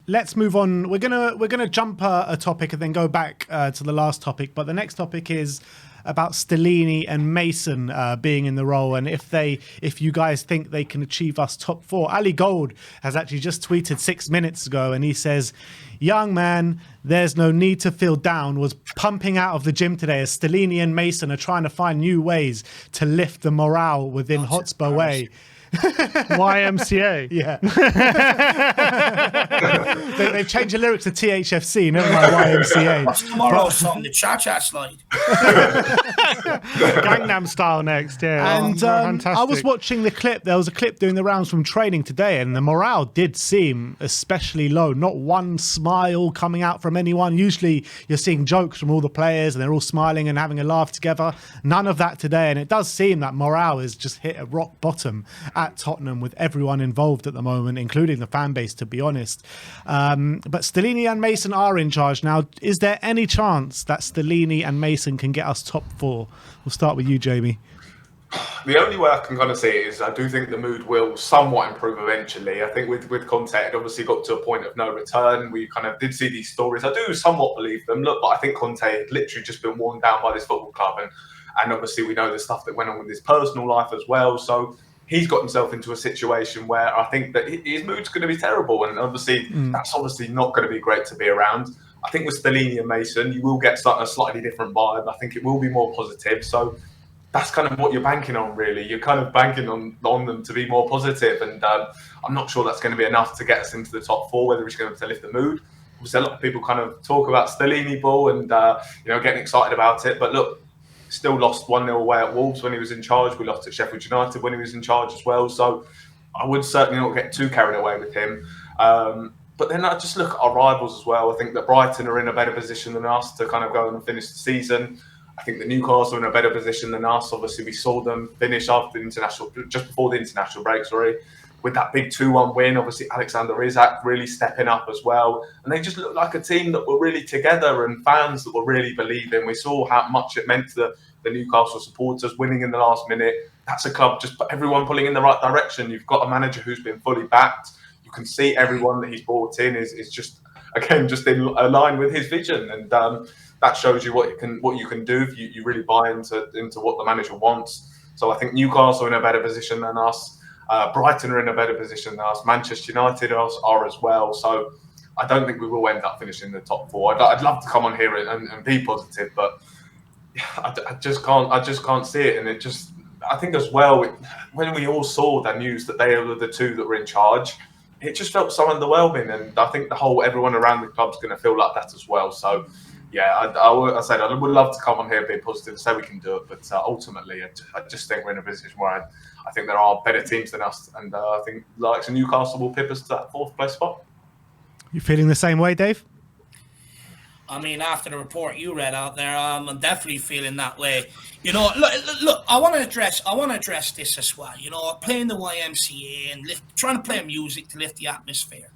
let's move on. We're gonna jump a topic and then go back to the last topic. But the next topic is about Stellini and Mason being in the role, and if you guys think they can achieve us top 4. Ali Gold has actually just tweeted 6 minutes ago, and he says, "Young man, there's no need to feel down. Was pumping out of the gym today as Stellini and Mason are trying to find new ways to lift the morale within Hotspur Way." YMCA. Yeah. They've changed the lyrics to THFC, never mind YMCA. What's tomorrow's song? The Cha-Cha Slide. Gangnam Style next, yeah. And I was watching the clip. There was a clip doing the rounds from training today, and the morale did seem especially low. Not one smile coming out from anyone. Usually you're seeing jokes from all the players, and they're all smiling and having a laugh together. None of that today, and it does seem that morale has just hit a rock bottom at Tottenham with everyone involved at the moment, including the fan base, to be honest. But Stellini and Mason are in charge now. Is there any chance that Stellini and Mason can get us top 4? We'll start with you, Jamie. The only way I can kind of see it is I do think the mood will somewhat improve eventually. I think with Conte, it obviously got to a point of no return. We kind of did see these stories. I do somewhat believe them. Look, but I think Conte had literally just been worn down by this football club. And obviously we know the stuff that went on with his personal life as well. So he's got himself into a situation where I think that his mood's going to be terrible. And obviously that's obviously not going to be great to be around. I think with Stellini and Mason, you will get a slightly different vibe. I think it will be more positive. So that's kind of what you're banking on, really. You're kind of banking on them to be more positive. And I'm not sure that's going to be enough to get us into the top 4, whether it's going to lift the mood. Obviously, a lot of people kind of talk about Stellini ball and, getting excited about it. But look, still lost 1-0 away at Wolves when he was in charge. We lost at Sheffield United when he was in charge as well. So I would certainly not get too carried away with him. But then I just look at our rivals as well. I think that Brighton are in a better position than us to kind of go and finish the season. I think that Newcastle are in a better position than us. Obviously, we saw them finish after just before the international break, with that big 2-1 win. Obviously, Alexander Isak really stepping up as well. And they just looked like a team that were really together and fans that were really believing. We saw how much it meant to the Newcastle supporters winning in the last minute. That's a club, just everyone pulling in the right direction. You've got a manager who's been fully backed. You can see everyone that he's brought in is just, again, just in line with his vision. And that shows you what you can do if you really buy into what the manager wants. So I think Newcastle are in a better position than us. Brighton are in a better position than us. Manchester United are as well. So I don't think we will end up finishing in the top 4. I'd love to come on here and be positive, but I just can't see it. And I think as well, when we all saw the news that they were the 2 that were in charge, it just felt so underwhelming. And I think everyone around the club's going to feel like that as well. So yeah, I would love to come on here and be positive and say we can do it. But ultimately, I just think we're in a position where I think there are better teams than us. And I think likes of Newcastle will pip us to that 4th place spot. You feeling the same way, Dave? I mean, after the report you read out there, I'm definitely feeling that way. Look, I want to address this as well. Playing the YMCA and trying to play music to lift the atmosphere.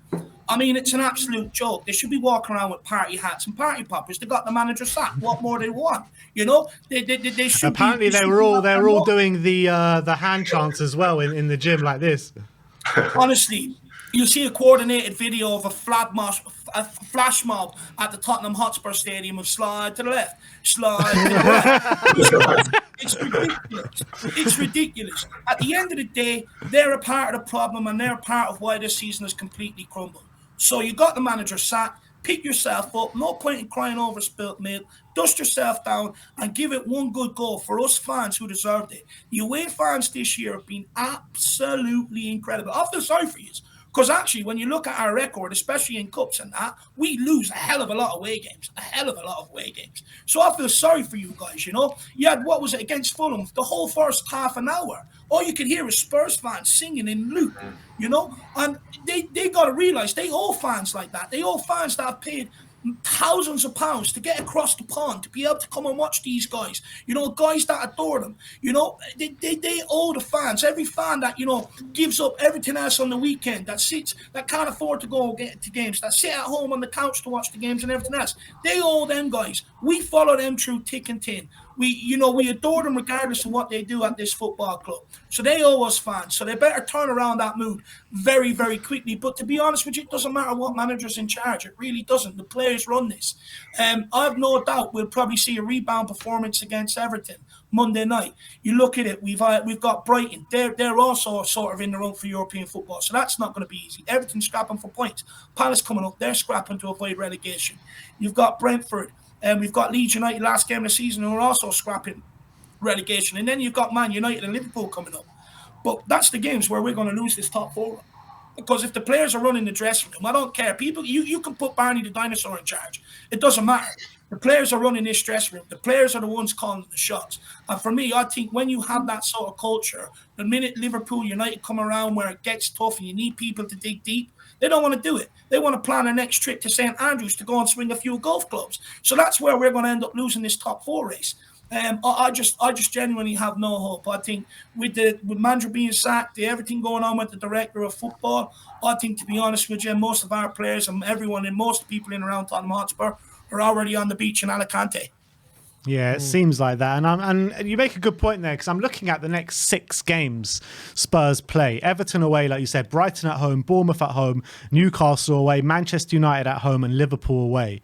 I mean, it's an absolute joke. They should be walking around with party hats and party poppers. They got the manager sacked. What more do they want? They should. Apparently, they were all doing the hand chants as well in the gym like this. Honestly, you see a coordinated video of a flash mob at the Tottenham Hotspur Stadium of slide to the left, slide to the right. It's ridiculous. It's ridiculous. At the end of the day, they're a part of the problem and they're a part of why this season has completely crumbled. So you got the manager sacked. Pick yourself up. No point in crying over spilt milk. Dust yourself down and give it one good go for us fans who deserved it. The away fans this year have been absolutely incredible. I feel sorry for you. Because actually, when you look at our record, especially in cups and that, we lose a hell of a lot of away games. So I feel sorry for you guys, You had, what was it, against Fulham? The whole first half an hour. All you could hear is Spurs fans singing in loop, And they got to realise they owe fans like that. They owe fans that have paid thousands of pounds to get across the pond to be able to come and watch these guys, guys that adore them, they owe the fans, every fan that gives up everything else on the weekend, that can't afford to go to games, that sit at home on the couch to watch the games and everything else, they owe them guys. We follow them through thick and thin. we adore them regardless of what they do at this football club. So they owe us fans. So they better turn around that mood very, very quickly. But to be honest with you, it doesn't matter what manager's in charge. It really doesn't. The players run this. I have no doubt we'll probably see a rebound performance against Everton Monday night. You look at it, we've got Brighton. They're also sort of in the run for European football. So that's not going to be easy. Everton's scrapping for points. Palace coming up, they're scrapping to avoid relegation. You've got Brentford. And we've got Leeds United last game of the season who are also scrapping relegation. And then you've got Man United and Liverpool coming up. But that's the games where we're going to lose this top four. Because if the players are running the dressing room, I don't care. People, you can put Barney the dinosaur in charge. It doesn't matter. The players are running this dressing room. The players are the ones calling the shots. And for me, I think when you have that sort of culture, the minute Liverpool United come around where it gets tough and you need people to dig deep, they don't want to do it. They want to plan a next trip to St. Andrews to go and swing a few golf clubs. So that's where we're going to end up losing this top four race. I just genuinely have no hope. I think with Mandra being sacked, everything going on with the director of football, I think, to be honest with you, most of our players and everyone and most people in around Tottenham Hotspur are already on the beach in Alicante. Yeah, it seems like that. And you make a good point there, because I'm looking at the next 6 games Spurs play. Everton away, like you said, Brighton at home, Bournemouth at home, Newcastle away, Manchester United at home, and Liverpool away.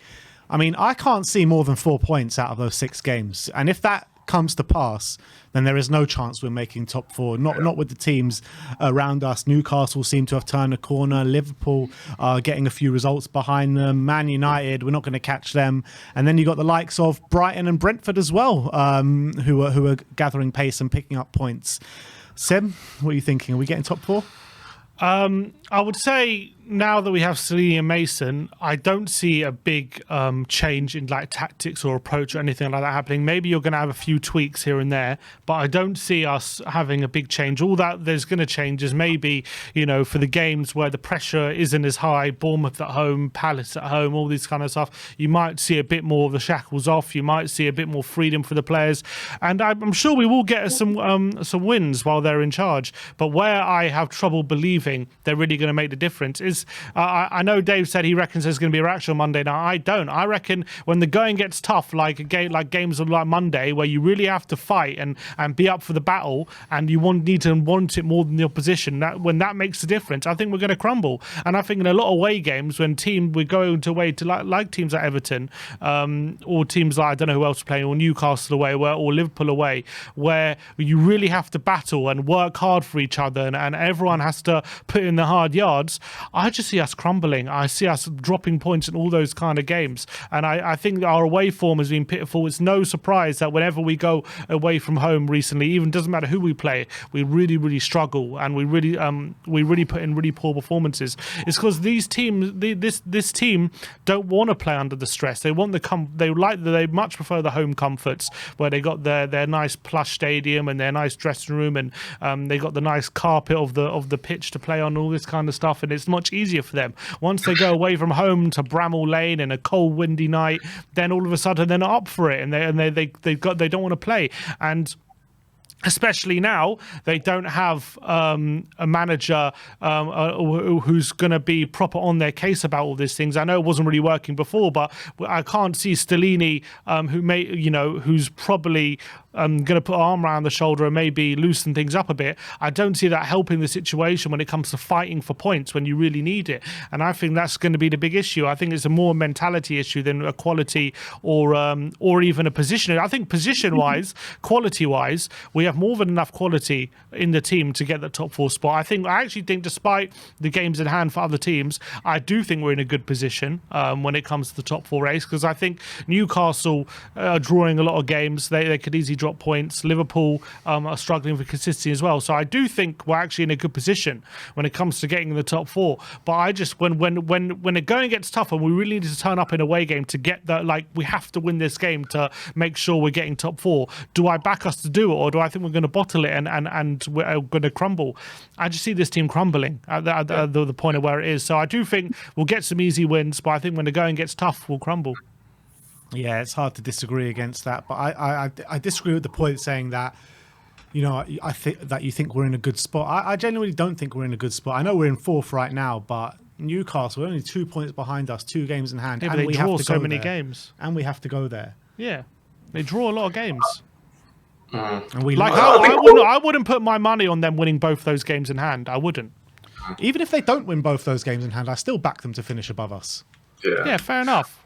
I mean, I can't see more than 4 points out of those 6 games. And if that comes to pass, then there is no chance we're making top 4. Not with the teams around us. Newcastle seem to have turned a corner. Liverpool are getting a few results behind them. Man United, we're not going to catch them. And then you got the likes of Brighton and Brentford as well, who are gathering pace and picking up points. Sim, what are you thinking? Are we getting top 4? I would say now that we have Stellini and Mason, I don't see a big change in like tactics or approach or anything like that happening. Maybe you're going to have a few tweaks here and there, but I don't see us having a big change. All that there's going to change is maybe, for the games where the pressure isn't as high, Bournemouth at home, Palace at home, all this kind of stuff, you might see a bit more of the shackles off. You might see a bit more freedom for the players. And I'm sure we will get some wins while they're in charge. But where I have trouble believing they're really going to make the difference is I know Dave said he reckons there's going to be a reaction on Monday. Now I don't. I reckon when the going gets tough, like games like Monday, where you really have to fight and be up for the battle, and you need to want it more than the opposition. When that makes the difference, I think we're going to crumble. And I think in a lot of away games, when we're going to away to like teams like Everton, or teams like I don't know who else is playing, or Newcastle away, or Liverpool away, where you really have to battle and work hard for each other, and everyone has to put in the hard yards. I just see us crumbling. I see us dropping points in all those kind of games. And I think our away form has been pitiful. It's no surprise that whenever we go away from home recently, even doesn't matter who we play, we really, really struggle, and we really put in really poor performances. It's because these teams, this team don't want to play under the stress. They want they much prefer the home comforts, where they got their nice plush stadium and their nice dressing room, and they got the nice carpet of the pitch to play on, all this kind of stuff, and it's much easier for them. Once they go away from home to Bramall Lane in a cold, windy night, then all of a sudden they're not up for it, and they don't want to play. And especially now, they don't have a manager who's going to be proper on their case about all these things. I know it wasn't really working before, but I can't see Stellini, who's probably going to put an arm around the shoulder and maybe loosen things up a bit. I don't see that helping the situation when it comes to fighting for points when you really need it. And I think that's going to be the big issue. I think it's a more mentality issue than a quality or even a position. I think position-wise, quality-wise, we have more than enough quality in the team to get the top 4 spot. I actually think, despite the games in hand for other teams, I do think we're in a good position when it comes to the top 4 race, because I think Newcastle are drawing a lot of games. They could easily drop points. Liverpool are struggling for consistency as well. So I do think we're actually in a good position when it comes to getting in the top 4. But I just, when the going gets tough and we really need to turn up in a away game to get that, we have to win this game to make sure we're getting top 4. Do I back us to do it, or do I think we're going to bottle it and we're going to crumble? I just see this team crumbling at the point of where it is. So I do think we'll get some easy wins, but I think when the going gets tough, we'll crumble. Yeah, it's hard to disagree against that, but I disagree with the point saying that, I think that you think we're in a good spot. I genuinely don't think we're in a good spot. I know we're in 4th right now, but Newcastle are only 2 points behind us, 2 games in hand, yeah, and but they we draw have to so go many there. games, and we have to go there. Yeah. They draw a lot of games. And we Like lose. I wouldn't put my money on them winning both those games in hand. I wouldn't. Even if they don't win both those games in hand, I still back them to finish above us. Yeah, fair enough.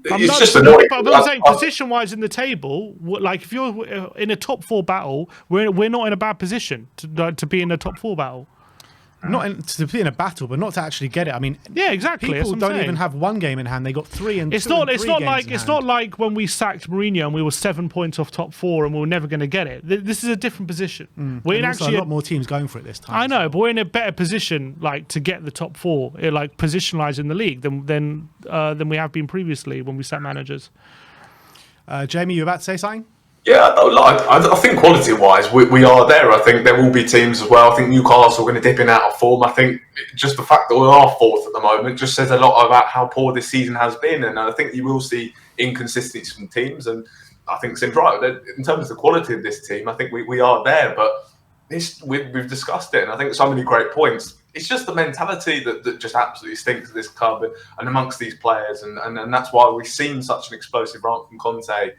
It's just annoying. But I'm saying position-wise in the table, like if you're in a top 4 battle, we're not in a bad position to be in a top 4 battle. To be in a battle, but not to actually get it. I mean, Yeah, exactly. that's people what I'm don't saying. even have one game in hand. They got 3 and It's 2 not. and It's 3 not games like in it's hand. not like when we sacked Mourinho and we were 7 points off top 4 and we were never going to get it. This is a different position. We're in And also actually a lot more teams going for it this time. I know, but we're in a better position, like to get the top 4, like position-wise in the league than we have been previously when we sat managers. Jamie, you about to say something? Yeah, no, I think quality-wise, we are there. I think there will be teams as well. I think Newcastle are going to dip in out of form. I think just the fact that we are 4th at the moment just says a lot about how poor this season has been. And I think you will see inconsistencies from teams. And I think Sim's right. In terms of the quality of this team, I think we are there. But we've discussed it, and I think so many great points. It's just the mentality that just absolutely stinks at this club and amongst these players. And that's why we've seen such an explosive run from Conte.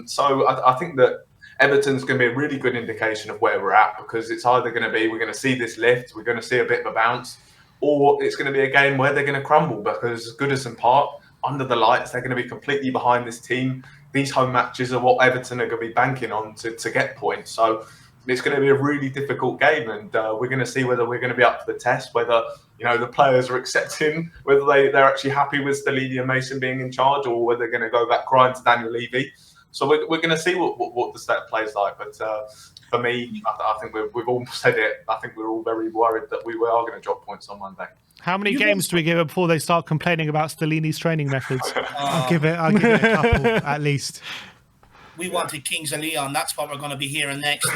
So I think that Everton's going to be a really good indication of where we're at, because it's either going to be we're going to see this lift, we're going to see a bit of a bounce, or it's going to be a game where they're going to crumble, because Goodison Park, under the lights, they're going to be completely behind this team. These home matches are what Everton are going to be banking on to get points. So it's going to be a really difficult game, and we're going to see whether we're going to be up to the test, whether the players are accepting, whether they're actually happy with Stellini and Mason being in charge, or whether they're going to go back crying to Daniel Levy. So we're going to see what the state plays like. But for me, I think we've all said it. I think we're all very worried that we are going to drop points on Monday. How many games do we give it before they start complaining about Stellini's training methods? I'll give it a couple at least. We wanted Kings of Leon. That's what we're going to be hearing next. Or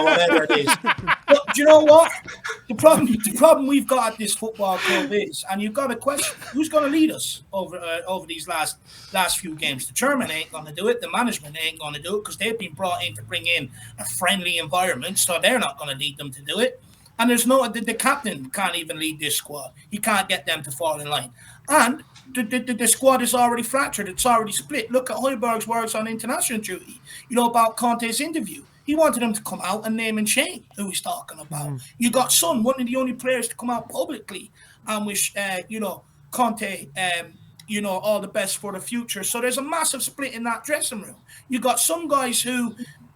whatever it is. But do you know what? The problem we've got at this football club is, and you've got to question, who's going to lead us over these last few games? The chairman ain't going to do it. The management ain't going to do it, because they've been brought in to bring in a friendly environment, so they're not going to lead them to do it. And there's the captain can't even lead this squad. He can't get them to fall in line. And the squad is already fractured. It's already split. Look at Højbjerg's words on international duty, about Conte's interview. He wanted him to come out and name and shame who he's talking about. You got Son, one of the only players to come out publicly and wish, Conte, all the best for the future. So there's a massive split in that dressing room. You got some guys who,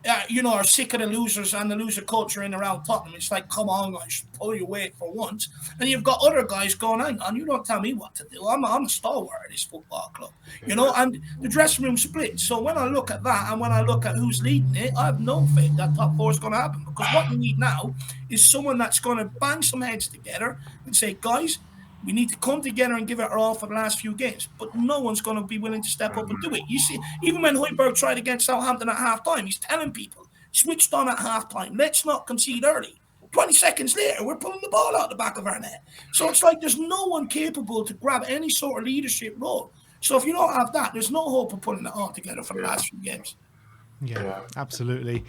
are sick of the losers and the loser culture in around Tottenham. It's like, come on, guys, pull your weight for once. And you've got other guys going, hang on, you don't tell me what to do. I'm a stalwart of this football club, and the dressing room split. So when I look at that and when I look at who's leading it, I have no faith that top 4 is going to happen, because what we need now is someone that's going to bang some heads together and say, guys, we need to come together and give it our all for the last few games. But no one's going to be willing to step up and do it. You see, even when Højbjerg tried against Southampton at half-time, he's telling people, switched on at half-time, let's not concede early. 20 seconds later, we're pulling the ball out the back of our net. So it's like there's no one capable to grab any sort of leadership role. So if you don't have that, there's no hope of putting it all together for the last few games. Yeah, absolutely.